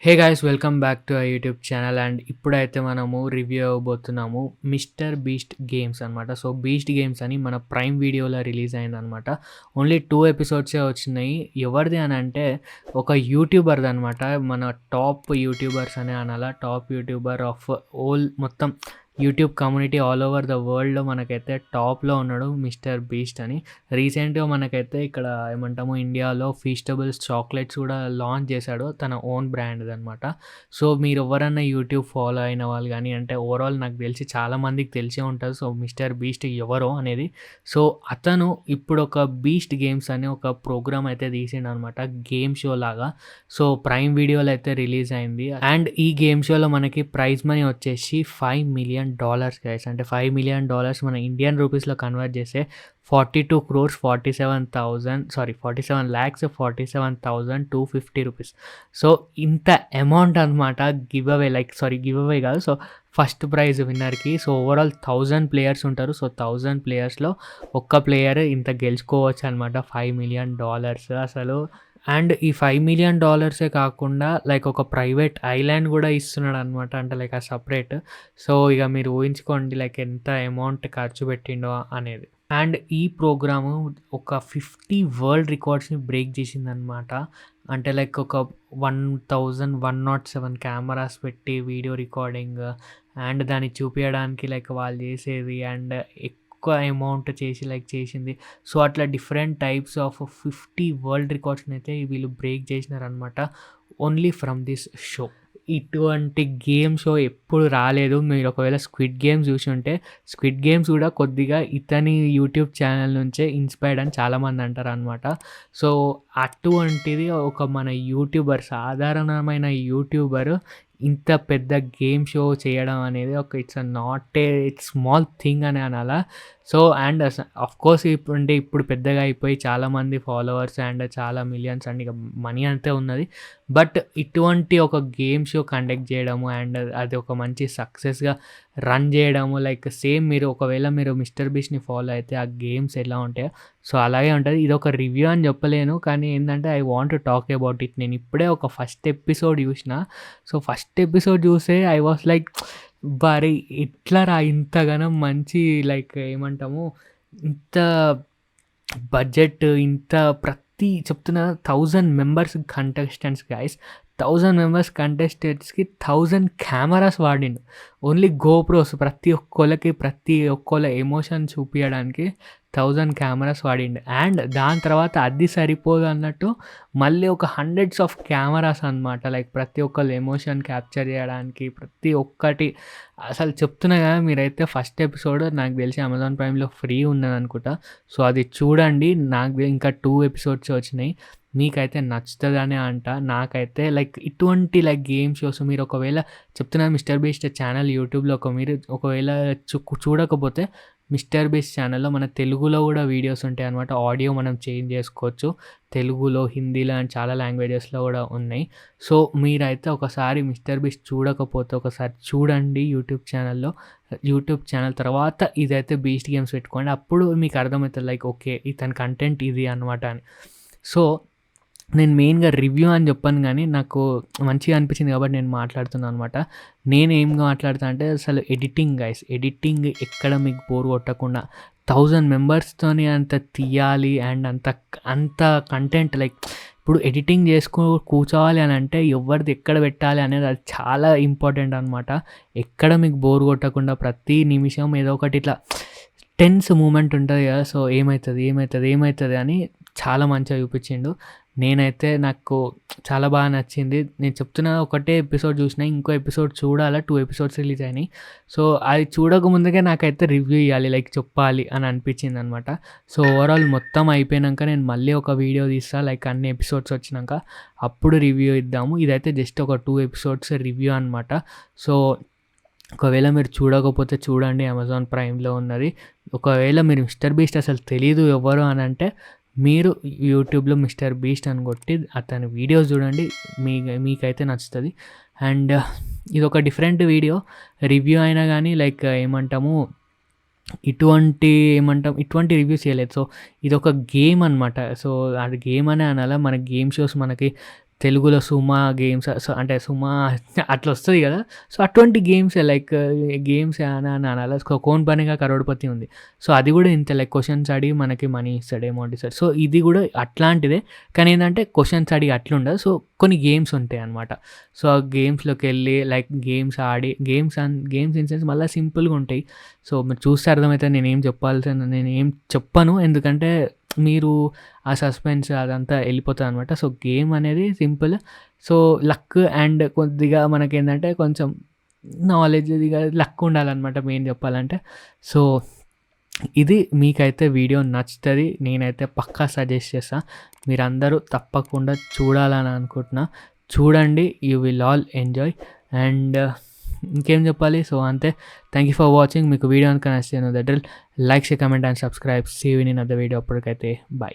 Hey guys welcome back to YouTube channel and ఇప్పుడైతే మనము review అవ్వబోతున్నాము mister beast games అనమాట. So beast games అని మన ప్రైమ్ వీడియోలో రిలీజ్ అయిందనమాట. ఓన్లీ 2 ఎపిసోడ్సే వచ్చినాయి. ఎవరిది అని అంటే ఒక యూట్యూబర్ది అనమాట. మన టాప్ యూట్యూబర్స్ అనే అనాల, టాప్ యూట్యూబర్ ఆఫ్ ఓల్ మొత్తం YouTube community all over the వరల్డ్లో మనకైతే టాప్లో ఉన్నాడు మిస్టర్ బీస్ట్ అని. రీసెంట్గా మనకైతే ఇక్కడ ఏమంటాము ఇండియాలో ఫీస్టబుల్స్ చాక్లెట్స్ కూడా లాంచ్ చేశాడు, తన ఓన్ బ్రాండ్ అనమాట. సో మీరు ఎవరన్నా యూట్యూబ్ ఫాలో అయిన వాళ్ళు కానీ అంటే ఓవరాల్ నాకు తెలిసి చాలామందికి తెలిసే ఉంటుంది సో మిస్టర్ బీస్ట్ ఎవరో అనేది. సో అతను ఇప్పుడు ఒక బీస్ట్ గేమ్స్ అనే ఒక ప్రోగ్రామ్ అయితే తీసిండు అనమాట, గేమ్ షో లాగా. సో ప్రైమ్ వీడియోలో అయితే రిలీజ్ అయింది అండ్ ఈ గేమ్ షోలో మనకి ప్రైజ్ మనీ వచ్చేసి $5 million గైస్. అంటే $5 million మన ఇండియన్ రూపీస్లో కన్వర్ట్ చేస్తే 47,47,250 రూపీస్. సో ఇంత అమౌంట్ అనమాట గివ్ అవే, గివ్ అవే కాదు. సో ఫస్ట్ ప్రైజ్ విన్నర్కి. సో ఓవరాల్ 1000 ప్లేయర్స్ ఉంటారు. సో 1000 ప్లేయర్స్లో ఒక్క ప్లేయర్ ఇంత గెలుచుకోవచ్చు అనమాట, $5 million అసలు. అండ్ ఈ $5 million కాకుండా ఒక ప్రైవేట్ ఐలాండ్ కూడా ఇస్తున్నాడు అనమాట, అంటే ఆ సపరేట్. సో ఇక మీరు ఊహించుకోండి ఎంత అమౌంట్ ఖర్చు పెట్టిండో అనేది. అండ్ ఈ ప్రోగ్రాము ఒక 50 వరల్డ్ రికార్డ్స్ని బ్రేక్ చేసిందనమాట. అంటే ఒక 1107 కెమెరాస్ పెట్టి వీడియో రికార్డింగ్ అండ్ దాన్ని చూపించడానికి వాళ్ళు చేసేది అండ్ ఎక్కువ అమౌంట్ చేసి చేసింది. సో అట్లా డిఫరెంట్ టైప్స్ ఆఫ్ 50 వరల్డ్ రికార్డ్స్ని అయితే వీళ్ళు బ్రేక్ చేసినారనమాట ఓన్లీ ఫ్రమ్ దిస్ షో. ఇటువంటి గేమ్ షో ఎప్పుడు రాలేదు. మీరు ఒకవేళ స్క్విడ్ గేమ్స్ చూసి ఉంటే, స్క్విడ్ గేమ్స్ కూడా కొద్దిగా ఇతని యూట్యూబ్ ఛానల్ నుంచే ఇన్స్పైర్డ్ అని చాలామంది అంటారు అనమాట. సో అటువంటిది ఒక మన యూట్యూబర్, సాధారణమైన యూట్యూబర్ ఇంత పెద్ద గేమ్ షో చేయడం అనేది ఇట్స్ స్మాల్ థింగ్ అని అనాలా. సో అండ్ కోర్స్ ఇప్పుడు పెద్దగా అయిపోయి చాలామంది ఫాలోవర్స్ అండ్ చాలా మిలియన్స్ అండ్ ఇక మనీ అంతే ఉన్నది. బట్ ఇటువంటి ఒక గేమ్ షో కండక్ట్ చేయడము అండ్ అది ఒక మంచి సక్సెస్గా రన్ చేయడము, సేమ్ ఒకవేళ మీరు మిస్టర్ బీస్ట్ని ఫాలో అయితే ఆ గేమ్స్ ఎలా ఉంటాయో సో అలాగే ఉంటుంది. ఇది ఒక రివ్యూ అని చెప్పలేను, కానీ ఏంటంటే I want to talk about it. నేను ఇప్పుడే ఒక ఫస్ట్ ఎపిసోడ్ చూసిన. సో ఫస్ట్ ఎపిసోడ్ చూసే ఐ వాస్ మరి ఎట్లా రా ఇంతగానం మంచి ఏమంటాము ఇంత బడ్జెట్, ఇంత ప్రతి చెప్తున్న 1000 మెంబర్స్ కంటెస్టెంట్స్ గైస్, 1000 మెంబర్స్ కంటెస్టెంట్స్కి 1000 కెమెరాస్ వాడిండు. ఓన్లీ గోప్రోస్ ప్రతి ఒక్కళ్ళ ఎమోషన్ చూపించడానికి 1000 కెమెరాస్ వాడిండు. అండ్ దాని తర్వాత అది సరిపోదు అన్నట్టు మళ్ళీ ఒక హండ్రెడ్స్ ఆఫ్ కెమెరాస్ అనమాట, ప్రతి ఒక్కళ్ళ ఎమోషన్ క్యాప్చర్ చేయడానికి ప్రతి ఒక్కటి. అసలు చెప్తున్నా కదా, మీరైతే ఫస్ట్ ఎపిసోడ్ నాకు తెలిసి అమెజాన్ ప్రైమ్లో ఫ్రీ ఉన్నది అనుకుంటా. సో అది చూడండి. నాకు ఇంకా 2 ఎపిసోడ్స్ వచ్చినాయి. మీకైతే నచ్చుతుందనే అంట. నాకైతే ఇటువంటి గేమ్ షోస్ మీరు ఒకవేళ చెప్తున్నా మిస్టర్ బీస్ట్ ఛానల్ యూట్యూబ్లో మీరు ఒకవేళ చూడకపోతే మిస్టర్ బీస్ట్ ఛానల్లో మన తెలుగులో కూడా వీడియోస్ ఉంటాయి అనమాట. ఆడియో మనం చేంజ్ చేసుకోవచ్చు, తెలుగులో, హిందీలో అండ్ చాలా లాంగ్వేజెస్లో కూడా ఉన్నాయి. సో మీరైతే ఒకసారి మిస్టర్ బీస్ట్ చూడకపోతే ఒకసారి చూడండి యూట్యూబ్ ఛానల్లో. యూట్యూబ్ ఛానల్ తర్వాత ఇదైతే బీస్ట్ గేమ్స్ పెట్టుకోండి, అప్పుడు మీకు అర్థమవుతుంది ఓకే ఇతని కంటెంట్ ఇది అనమాట అని. సో నేను మెయిన్గా రివ్యూ అని చెప్పాను, కానీ నాకు మంచిగా అనిపించింది కాబట్టి నేను మాట్లాడుతున్నాను అనమాట. నేను ఏం మాట్లాడుతా అంటే అసలు ఎడిటింగ్ గైస్, ఎడిటింగ్ ఎక్కడ మీకు బోర్ కొట్టకుండా 1000 మెంబర్స్తోని అంత తీయాలి అండ్ అంత కంటెంట్ ఇప్పుడు ఎడిటింగ్ కూర్చోవాలి అని అంటే ఎవరిది ఎక్కడ పెట్టాలి అనేది అది చాలా ఇంపార్టెంట్ అనమాట. ఎక్కడ మీకు బోర్ కొట్టకుండా ప్రతి నిమిషం ఏదో ఒకటి ఇట్లా టెన్స్ మూమెంట్ ఉంటుంది కదా. సో ఏమవుతుంది అని చాలా మంచిగా చూపించిండు. నేనైతే నాకు చాలా బాగా నచ్చింది. నేను చెప్తున్నా ఒకటే ఎపిసోడ్ చూసిన, ఇంకో ఎపిసోడ్ చూడాలా, 2 ఎపిసోడ్స్ రిలీజ్ అయినాయి. సో అది చూడకముందుకే నాకైతే రివ్యూ ఇవ్వాలి, చెప్పాలి అని అనిపించింది అనమాట. సో ఓవరాల్ మొత్తం అయిపోయాక నేను మళ్ళీ ఒక వీడియో తీస్తా, అన్ని ఎపిసోడ్స్ వచ్చినాక అప్పుడు రివ్యూ ఇద్దాము. ఇదైతే జస్ట్ ఒక 2 ఎపిసోడ్స్ రివ్యూ అనమాట. సో ఒకవేళ మీరు చూడకపోతే చూడండి, అమెజాన్ ప్రైమ్లో ఉన్నది. ఒకవేళ మీరు మిస్టర్ బీస్ట్ అసలు తెలీదు ఎవరు అని అంటే మీరు యూట్యూబ్లో మిస్టర్ బీస్ట్ అని కొట్టి అతని వీడియోస్ చూడండి, మీకైతే నచ్చుతుంది. అండ్ ఇది ఒక డిఫరెంట్ వీడియో, రివ్యూ అయినా కానీ ఏమంటాము ఇటువంటి రివ్యూస్ చేయలేదు. సో ఇది ఒక గేమ్ అనమాట. సో అది గేమ్ అనే అనాలా. మన గేమ్ షోస్ మనకి తెలుగులో సుమా గేమ్స్ సో అంటే సుమా అట్లా వస్తది కదా! సో అటువంటి గేమ్సే లైక్ గేమ్స్ అని అనాలా. కౌన్ బనేగా కరోడ్‌పతి ఉంది. సో అది కూడా ఇంతే లైక్ క్వెషన్స్ అడిగి మనకి మనీ ఇస్తాడు, అమౌంట్ ఇస్తాడు. సో ఇది కూడా అట్లాంటిదే. కానీ ఏందంటే క్వెషన్స్ అడిగి అట్లుండదు. సో కొన్ని గేమ్స్ ఉంటాయన్నమాట. సో ఆ గేమ్స్‌లోకెళ్ళి లైక్ గేమ్స్ ఆడి గేమ్స్ ఇన్ సెన్స్ మళ్ళా సింపుల్‌గా ఉంటాయి. సో మీరు చూస్తే అర్థమైతది నేనేం చెప్పను. ఎందుకంటే మీరు ఆ సస్పెన్స్ అదంతా ఎళ్ళిపోతదనమాట. సో గేమ్ అనేది సింపుల్. సో లక్ అండ్ కొద్దిగా మనకేందంటే కొంచెం నాలెడ్జ్ ఇదిగా లక్ ఉండాలనమాట మెయిన్ చెప్పాలంటే. సో ఇది మీకైతే వీడియో నచ్చుతది. నేనైతే పక్కా సజెస్ట్ చేస్తా. మీరందరూ తప్పకుండా చూడాలని అనుకుంటున్నా. చూడండి. You will all enjoy. And ఇంకేం చెప్పాలి. సో అంతే. Thank you for watching. మీకు వీడియో కనుక నచ్చితే డ్రిల్ like, share, comment and subscribe. See you in another video. అప్పటికైతే బై.